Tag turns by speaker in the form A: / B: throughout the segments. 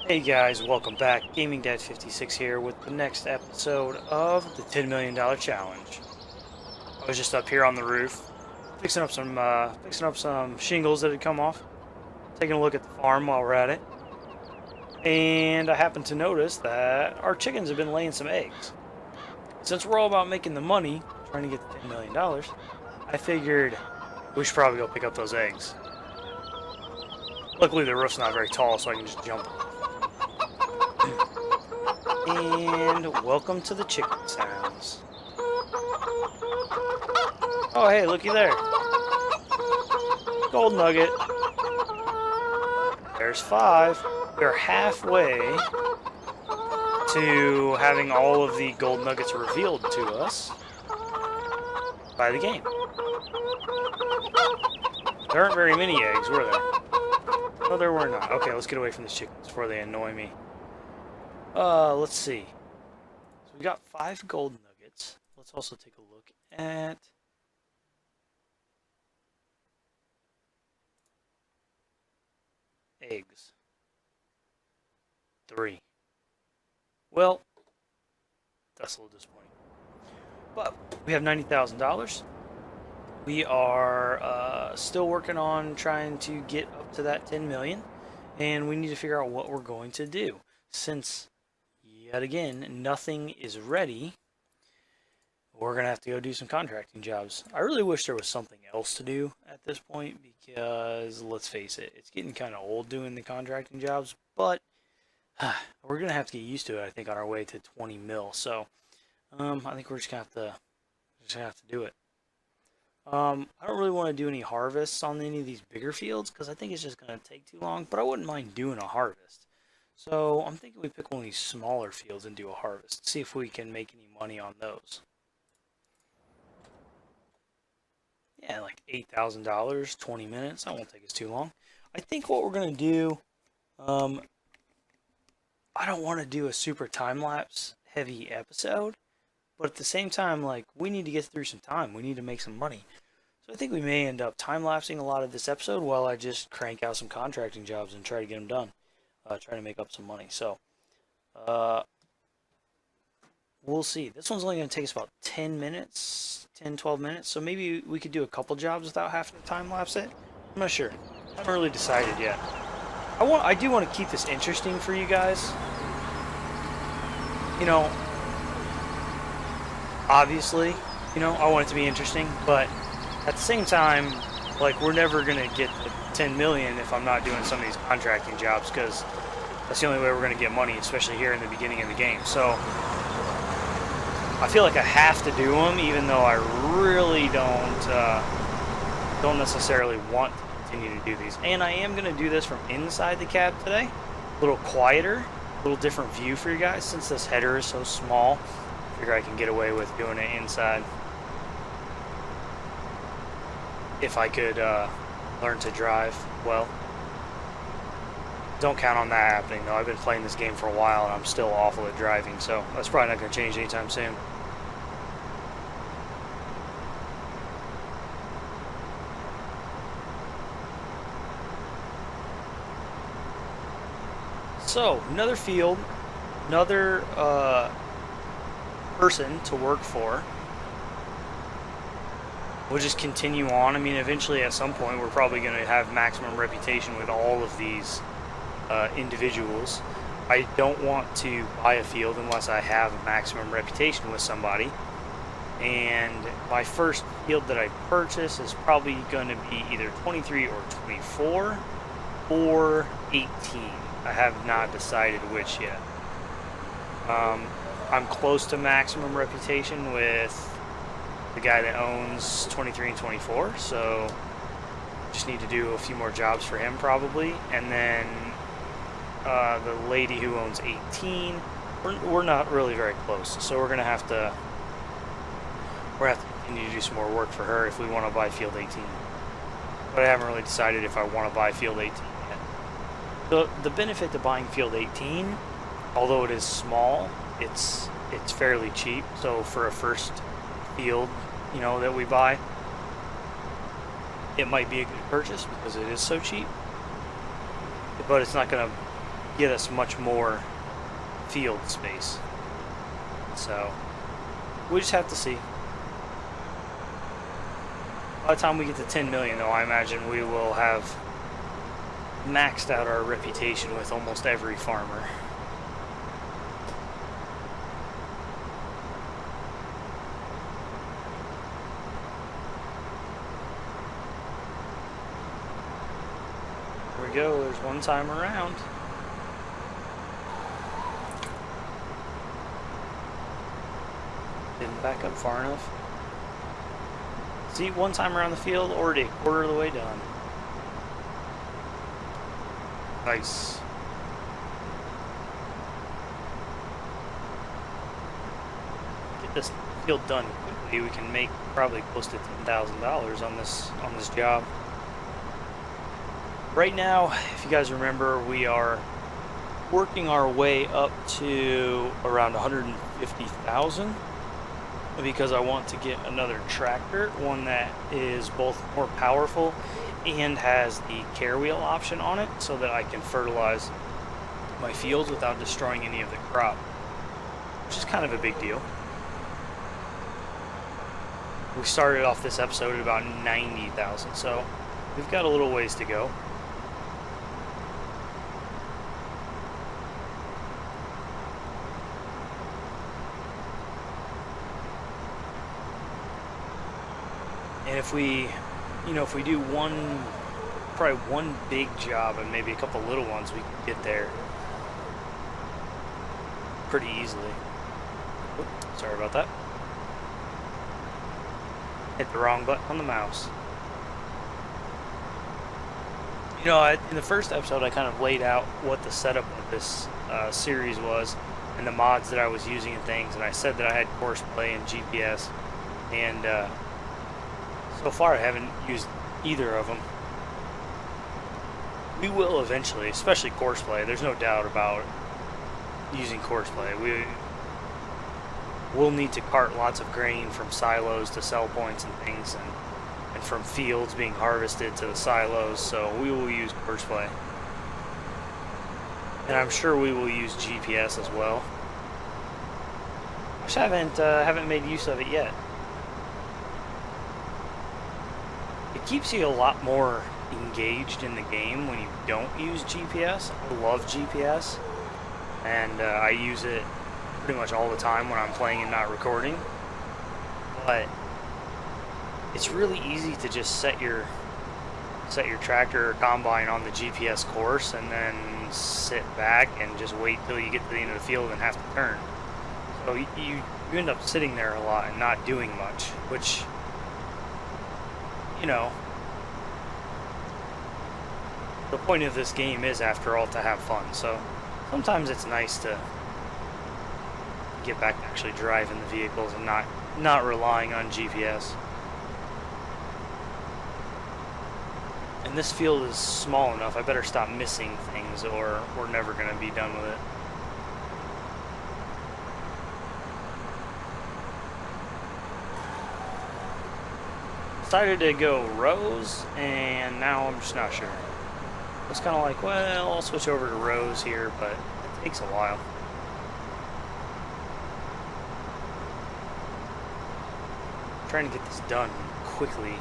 A: Hey guys, welcome back. Gaming Dad 56 here with the next episode of the $10 million challenge. I was just up here on the roof, fixing up some shingles that had come off, taking a look at the farm while we're at it, and I happened to notice that our chickens have been laying some eggs. Since we're all about making the money, trying to get the $10 million, I figured we should probably go pick up those eggs. Luckily the roof's not very tall, so I can just jump. And welcome to the chicken sounds. Oh hey, looky there. Gold nugget. There's 5. We're halfway to having all of the gold nuggets revealed to us by the game. There aren't very many eggs, were there? No, there were not. Okay, let's get away from these chickens before they annoy me. Let's see. So we got 5 gold nuggets. Let's also take a look at eggs. 3. Well, that's a little disappointing. But we have $90,000. We are still working on trying to get up to that 10 million, and we need to figure out what we're going to do. Since yet again, nothing is ready, we're going to have to go do some contracting jobs. I really wish there was something else to do at this point because, let's face it, it's getting kind of old doing the contracting jobs, but we're going to have to get used to it, I think, on our way to 20 mil. So, I think we're just going to have to do it. I don't really want to do any harvests on any of these bigger fields because I think it's just going to take too long, but I wouldn't mind doing a harvest. So I'm thinking we pick one of these smaller fields and do a harvest. See if we can make any money on those. Yeah, like $8,000, 20 minutes. That won't take us too long. I think what we're going to do, I don't want to do a super time-lapse heavy episode, but at the same time, like, we need to get through some time. We need to make some money. So I think we may end up time-lapsing a lot of this episode while I just crank out some contracting jobs and try to get them done. Trying to make up some money. So, we'll see. This one's only going to take us about 10 minutes, 10, 12 minutes. So maybe we could do a couple jobs without having to time-lapse it. I'm not sure. I haven't really decided yet. I do want to keep this interesting for you guys. You know, obviously, I want it to be interesting, but at the same time, like, we're never going to get the 10 million if I'm not doing some of these contracting jobs, because that's the only way we're going to get money, especially here in the beginning of the game. So I feel like I have to do them, even though I really don't necessarily want to continue to do these. And I am going to do this from inside the cab today, a little quieter, a little different view for you guys. Since this header is so small, I figure I can get away with doing it inside. If I could learn to drive well. Don't count on that happening though. I've been playing this game for a while and I'm still awful at driving, so that's probably not going to change anytime soon. So, another field, another person to work for. We'll just continue on. I mean, eventually at some point we're probably going to have maximum reputation with all of these individuals. I don't want to buy a field unless I have a maximum reputation with somebody. And my first field that I purchase is probably going to be either 23 or 24 or 18. I have not decided which yet. I'm close to maximum reputation with the guy that owns 23 and 24, so just need to do a few more jobs for him probably. And then the lady who owns 18, we're not really very close, so we're gonna have to continue to do some more work for her if we want to buy field 18. But I haven't really decided if I want to buy field 18 yet. The benefit to buying field 18, although it is small, it's fairly cheap. So for a first field, that we buy, it might be a good purchase because it is so cheap. But it's not going to get us much more field space. So we just have to see. By the time we get to 10 million, though, I imagine we will have maxed out our reputation with almost every farmer. There we go, there's one time around. Didn't back up far enough. See, one time around the field, already a quarter of the way done. Nice. Get this field done quickly, we can make probably close to $10,000 on this job. Right now, if you guys remember, we are working our way up to around 150,000 because I want to get another tractor, one that is both more powerful and has the care wheel option on it, so that I can fertilize my fields without destroying any of the crop, which is kind of a big deal. We started off this episode at about 90,000, so we've got a little ways to go. And if we, if we do probably one big job and maybe a couple little ones, we can get there pretty easily. Oops, sorry about that. Hit the wrong button on the mouse. In the first episode, I kind of laid out what the setup of this series was and the mods that I was using and things, and I said that I had Courseplay and GPS, and so far I haven't used either of them. We will eventually, especially Courseplay. There's no doubt about using Courseplay. We'll need to cart lots of grain from silos to sell points and things, and from fields being harvested to the silos, so we will use Courseplay. And I'm sure we will use GPS as well. I just haven't made use of it yet. It keeps you a lot more engaged in the game when you don't use GPS. I love GPS, and I use it pretty much all the time when I'm playing and not recording. But it's really easy to just set your tractor or combine on the GPS course and then sit back and just wait till you get to the end of the field and have to turn. So you end up sitting there a lot and not doing much, which, the point of this game is, after all, to have fun. So sometimes it's nice to get back to actually driving the vehicles and not relying on GPS. And this field is small enough, I better stop missing things or we're never going to be done with it. Decided to go rows, and now I'm just not sure. It's kind of like, well, I'll switch over to rows here, but it takes a while. I'm trying to get this done quickly.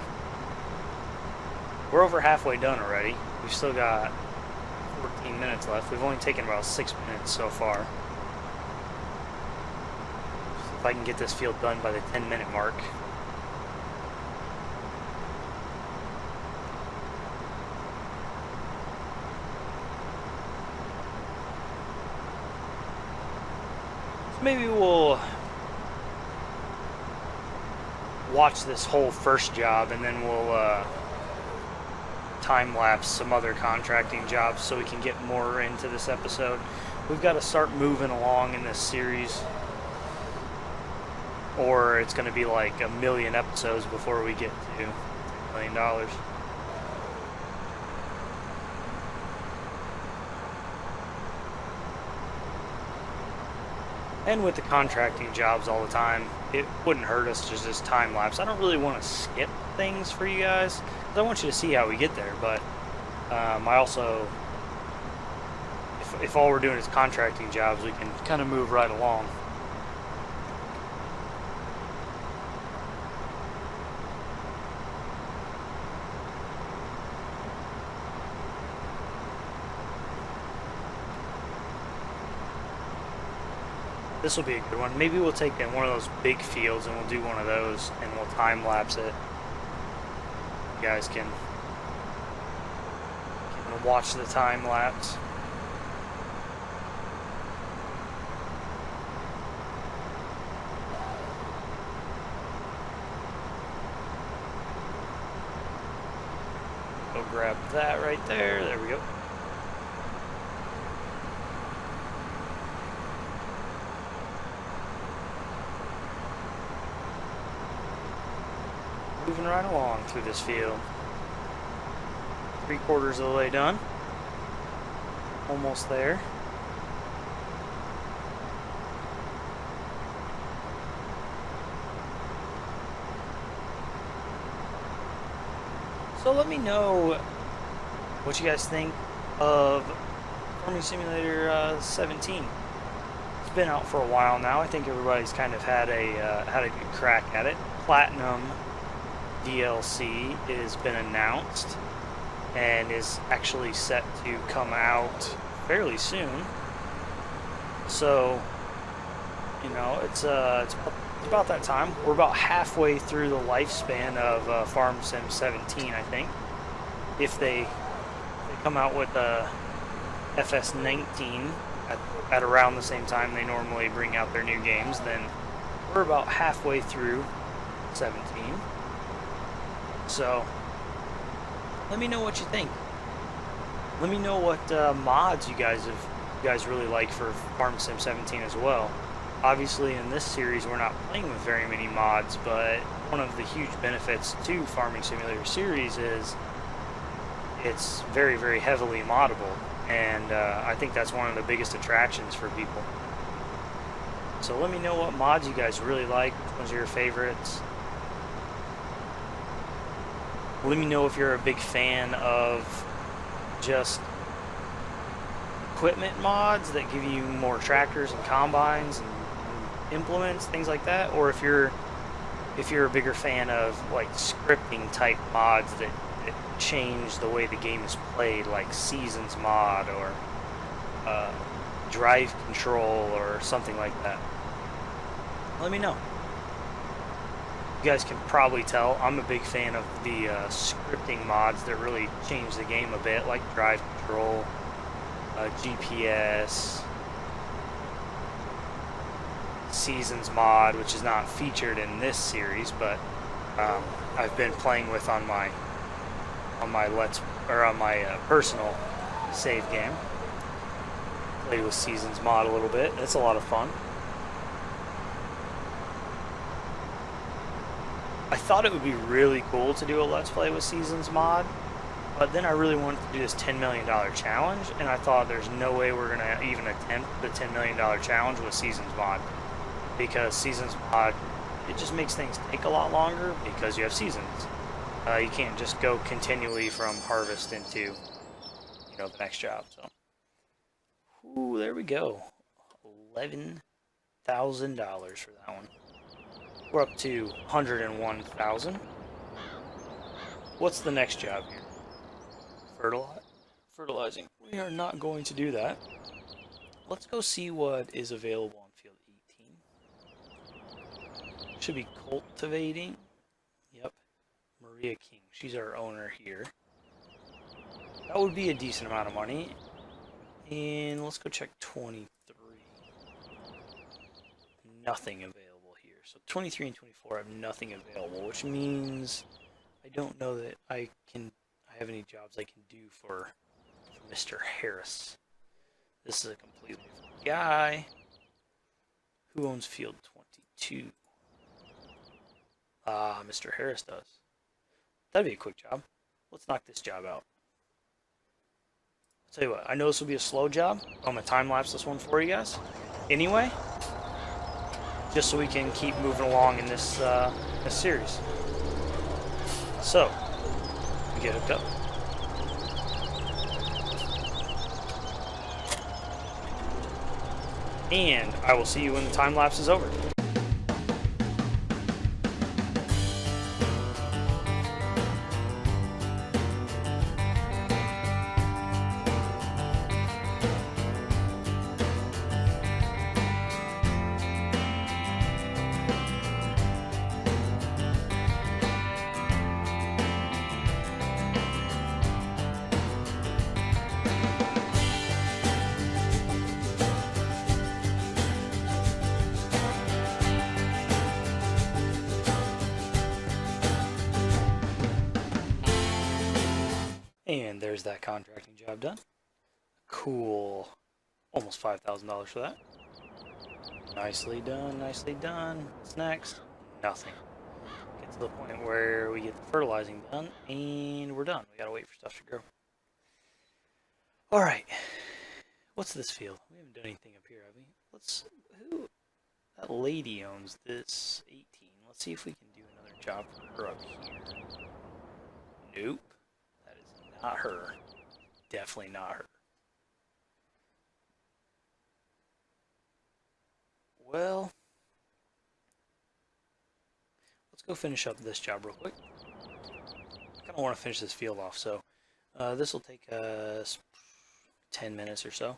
A: We're over halfway done already. We've still got 14 minutes left. We've only taken about 6 minutes so far. So if I can get this field done by the 10-minute mark. Maybe we'll watch this whole first job, and then we'll time-lapse some other contracting jobs so we can get more into this episode. We've got to start moving along in this series, or it's going to be like a million episodes before we get to $10 million. And with the contracting jobs all the time, it wouldn't hurt us to just time lapse. I don't really want to skip things for you guys, because I want you to see how we get there. But I also, if all we're doing is contracting jobs, we can kind of move right along. This will be a good one. Maybe we'll take in one of those big fields and we'll do one of those and we'll time lapse it. You guys can watch the time lapse. Go grab that right there. There we go. Moving right along through this field. 3/4 of the way done. Almost there. So let me know what you guys think of Farming Simulator 17. It's been out for a while now. I think everybody's kind of had a good crack at it. Platinum DLC has been announced and is actually set to come out fairly soon. So, you know, it's about that time. We're about halfway through the lifespan of Farm Sim 17, I think. If they come out with FS19 at around the same time they normally bring out their new games, then we're about halfway through 17. So, let me know what you think. Let me know what mods you guys really like for Farm Sim 17 as well. Obviously, in this series, we're not playing with very many mods, but one of the huge benefits to Farming Simulator series is it's very, very heavily moddable, and I think that's one of the biggest attractions for people. So let me know what mods you guys really like, which ones are your favorites. Let me know if you're a big fan of just equipment mods that give you more tractors and combines and implements, things like that, or if you're a bigger fan of like scripting type mods that change the way the game is played, like Seasons mod or Drive Control or something like that. Let me know. You guys can probably tell I'm a big fan of the scripting mods that really change the game a bit, like Drive Control, GPS, Seasons mod, which is not featured in this series, but I've been playing with on my personal save game. Played with Seasons mod a little bit. It's a lot of fun. I thought it would be really cool to do a Let's Play with Seasons mod, but then I really wanted to do this $10 million challenge, and I thought there's no way we're going to even attempt the $10 million challenge with Seasons mod, because Seasons mod, it just makes things take a lot longer because you have seasons. You can't just go continually from harvest into, you know, the next job. So, ooh, there we go. $11,000 for that one. We're up to 101,000. What's the next job here? Fertilizing. We are not going to do that. Let's go see what is available on field 18. Should be cultivating. Yep. Maria King. She's our owner here. That would be a decent amount of money. And let's go check 23. Nothing available. So 23 and 24 have nothing available, which means I don't know that I have any jobs I can do for Mr. Harris. This is a completely different guy. Who owns field 22? Mr. Harris does. That'd be a quick job. Let's knock this job out. I'll tell you what, I know this will be a slow job. I'm gonna time lapse this one for you guys. Anyway, just so we can keep moving along in this series. So, we get hooked up. and I will see you when the time lapse is over. And there's that contracting job done. Cool. Almost $5,000 for that. Nicely done, nicely done. What's next? Nothing. Get to the point where we get the fertilizing done, and we're done. We gotta wait for stuff to grow. Alright. What's this field? We haven't done anything up here, have we? Who? That lady owns this 18. Let's see if we can do another job for her up here. Nope. That is not her. Definitely not her. Well, let's go finish up this job real quick. I kind of want to finish this field off, so this will take us 10 minutes or so,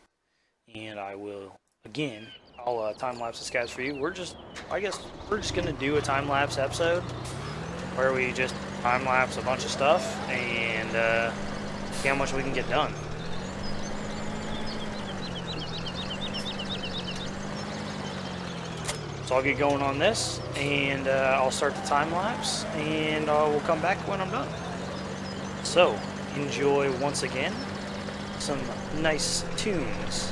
A: and I will, again, I'll time-lapse this guys for you. I guess we're just going to do a time-lapse episode where we just time-lapse a bunch of stuff and see how much we can get done. So I'll get going on this, and I'll start the time lapse, and we'll come back when I'm done. So, enjoy once again some nice tunes.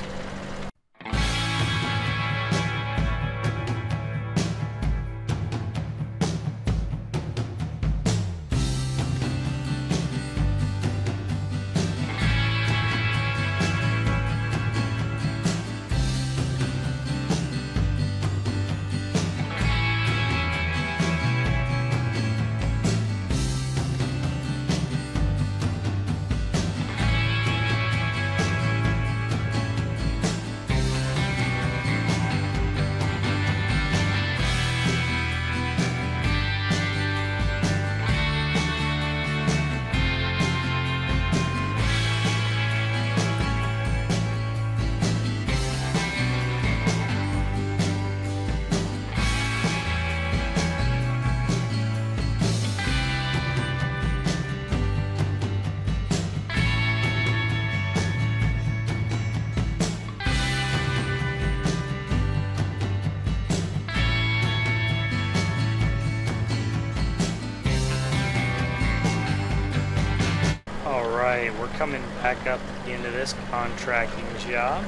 A: Alright, we're coming back up at the end of this contracting job.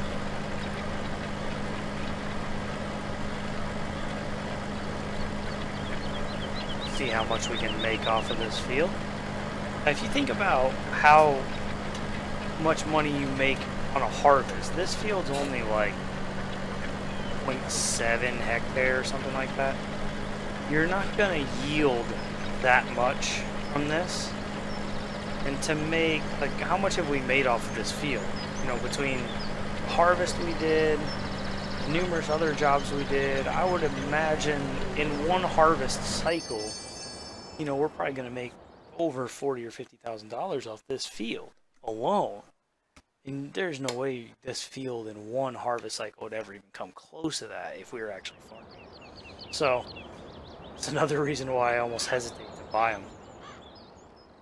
A: See how much we can make off of this field. Now, if you think about how much money you make on a harvest, this field's only like 0.7 hectare or something like that. You're not going to yield that much from this. And to make, like, how much have we made off of this field? You know, between the harvest we did, numerous other jobs we did, I would imagine in one harvest cycle, you know, we're probably going to make over $40,000 or $50,000 off this field alone. And there's no way this field in one harvest cycle would ever even come close to that if we were actually farming. So, it's another reason why I almost hesitate to buy them.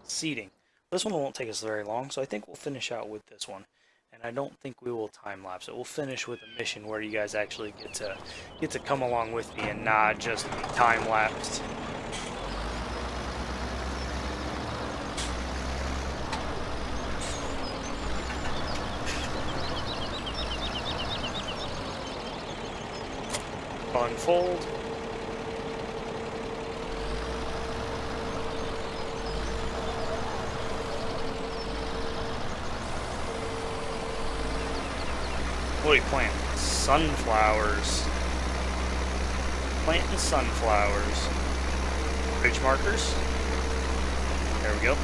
A: Seeding. This one won't take us very long, so I think we'll finish out with this one. And I don't think we will time-lapse it. We'll finish with a mission where you guys actually get to come along with me and not just be time-lapsed. Unfold. What are you planting? Sunflowers. Planting sunflowers. Ridge markers. There we go.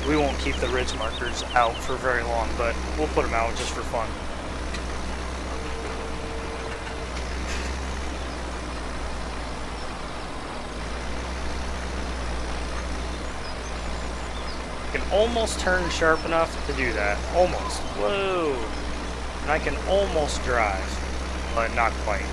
A: We won't keep the ridge markers out for very long, but we'll put them out just for fun. I can almost turn sharp enough to do that. Almost. Whoa. And I can almost drive, but not quite.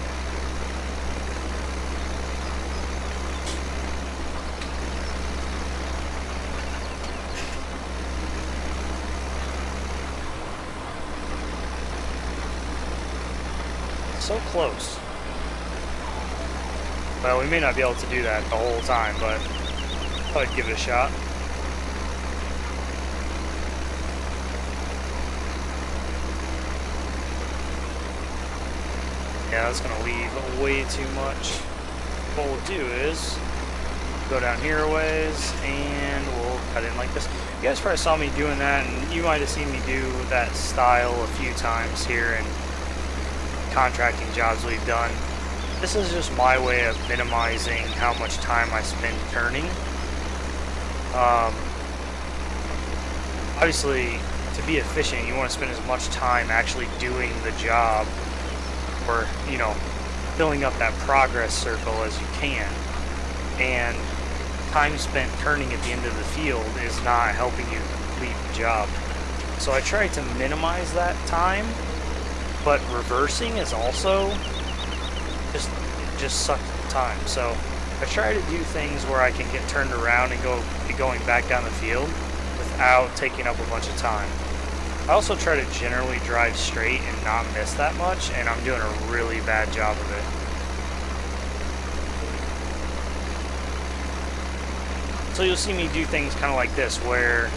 A: So close. Well, we may not be able to do that the whole time, but I'd give it a shot. Yeah, that's going to leave way too much. What we'll do is go down here a ways, and we'll cut in like this. You guys probably saw me doing that, and you might have seen me do that style a few times here in contracting jobs we've done. This is just my way of minimizing how much time I spend turning. Obviously, to be efficient, you want to spend as much time actually doing the job, or, you know, filling up that progress circle as you can. And time spent turning at the end of the field is not helping you complete the job. So I try to minimize that time, but reversing is also just sucks time. So I try to do things where I can get turned around and be going back down the field without taking up a bunch of time. I also try to generally drive straight and not miss that much, and I'm doing a really bad job of it. So you'll see me do things kind of like this, where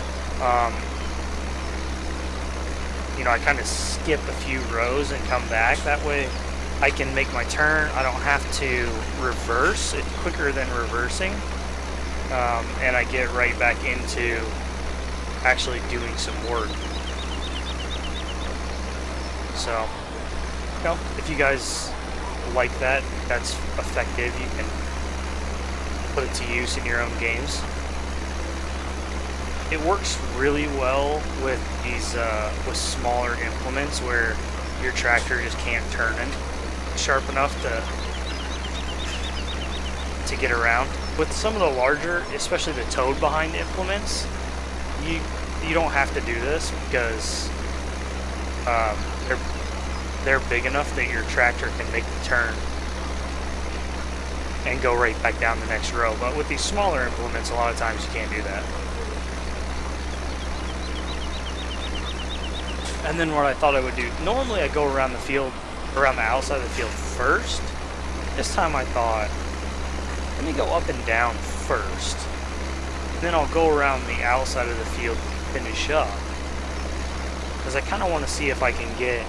A: you know, I kind of skip a few rows and come back. That way I can make my turn. I don't have to reverse. It's quicker than reversing. And I get right back into actually doing some work. So, you know, if you guys like that, that's effective. You can put it to use in your own games. It works really well with these with smaller implements where your tractor just can't turn it sharp enough to get around. With some of the larger, especially the towed behind implements, you don't have to do this because they're big enough that your tractor can make the turn and go right back down the next row. But with these smaller implements, a lot of times you can't do that. And then what I thought I would do, normally I go around the field, around the outside of the field first. This time I thought, let me go up and down first. And then I'll go around the outside of the field and finish up. Because I kind of want to see if I can get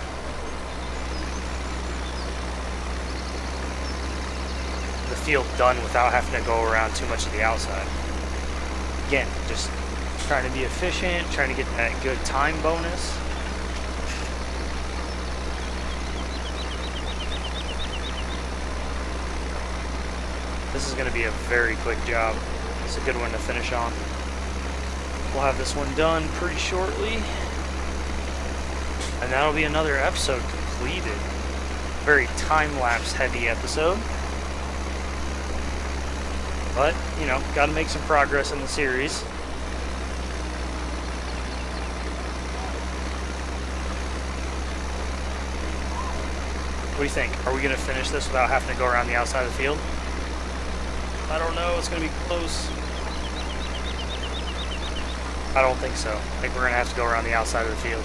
A: the field done without having to go around too much of the outside. Again, just trying to be efficient, trying to get that good time bonus. This is going to be a very quick job. It's a good one to finish on. We'll have this one done pretty shortly. And that'll be another episode completed. Very time-lapse heavy episode. But, you know, got to make some progress in the series. What do you think? Are we going to finish this without having to go around the outside of the field? I don't know. It's going to be close. I don't think so. I think we're going to have to go around the outside of the field.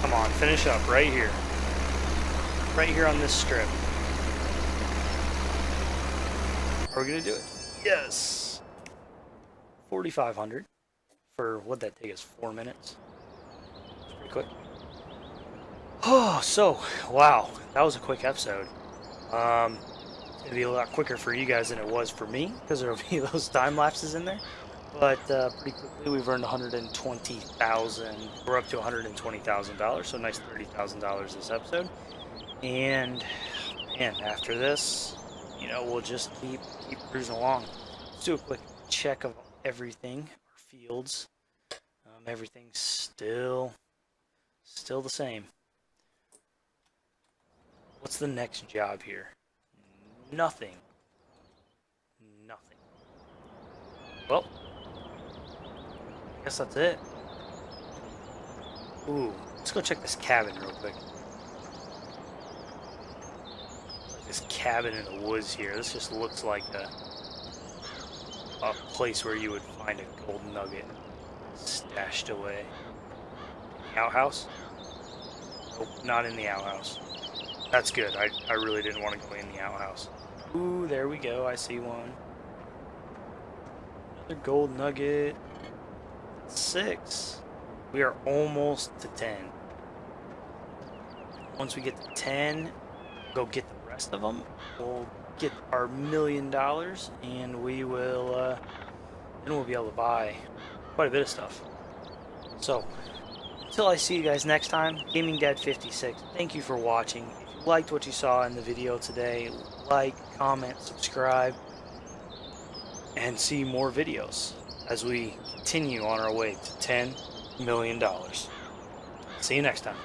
A: Come on, finish up right here. Right here on this strip. Are we going to do it? Yes! 4,500 for, what'd that take us, 4 minutes? It's pretty quick. Oh, so, wow, that was a quick episode. It's going to be a lot quicker for you guys than it was for me, because there will be those time lapses in there. But pretty quickly, we've earned $120,000. We're up to $120,000, so nice $30,000 this episode. And man, after this, you know, we'll just keep cruising along. Let's do a quick check of everything. Our fields, everything's still the same. What's the next job here? Nothing. Nothing. Well, I guess that's it. Ooh, let's go check this cabin real quick. This cabin in the woods here. This just looks like a place where you would find a gold nugget stashed away. The outhouse? Nope, not in the outhouse. That's good. I really didn't want to go in the outhouse. Ooh, there we go. I see one. Another gold nugget. 6. We are almost to 10. Once we get to 10, go get the rest of them. We'll get our $1 million, and we will. Then we'll be able to buy quite a bit of stuff. So, until I see you guys next time, Gaming Dad 56. Thank you for watching. If you liked what you saw in the video today, like, comment, subscribe, and see more videos as we continue on our way to $10 million. See you next time.